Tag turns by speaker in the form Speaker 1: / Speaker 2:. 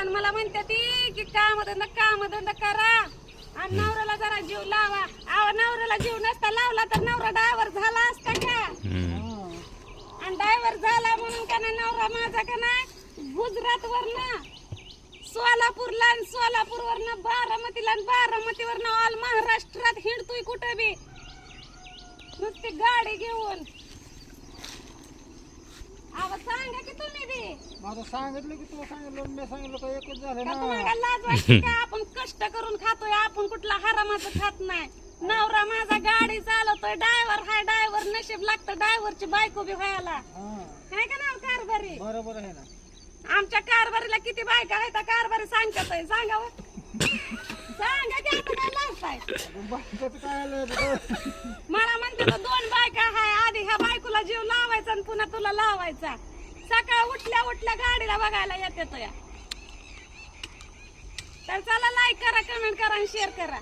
Speaker 1: आणि मला म्हणते ती की काम धंदा करा आणि नवऱ्याला जरा जीव लावा. नवऱ्याला जीव नसता लावला तर नवरा ड्रायव्हर झाला असता का? आणि ड्रायव्हर झाला म्हणून का नाही नवरा माझा का नाही गुजरात वरनं सोलापूरला आणि सोलापूर वरनं बारामतीला आणि बारामतीवरनं ऑल महाराष्ट्रात हिंडतोय कुठं बी नुसती गाडी घेऊन. सांगा की तुम्ही बी.
Speaker 2: माझं सांगितलं की तू सांगितलं मी सांगितलं का एकच झालं
Speaker 1: का
Speaker 2: ना.
Speaker 1: तुम्हाला लाज वाटते का? आपण कष्ट करून खातोय, आपण कुठला हरामाचं खात नाही. नवरा माझा गाडी चालवतोय, ड्रायव्हर हाय, ड्रायव्हर नशीब लागतं ड्रायव्हरची बायको बी व्हायला. हाय का ना कारभारी?
Speaker 2: बरोबर आहे ना.
Speaker 1: आमच्या कारभारीला किती बायका आहेत कारभारी सांगतात सांगा हो. सांगा की आता काय लाजताय?
Speaker 2: बायकोचं काय आलं?
Speaker 1: मला म्हणते तो 2 बायका हाय, आधी ह्या बायकोला जीव लावायचा आणि पुन्हा तुला लावायचा. सकाळ उठल्या गाडीला बघायला येते तो या. तर चला लाईक करा, कमेंट करा आणि शेअर करा.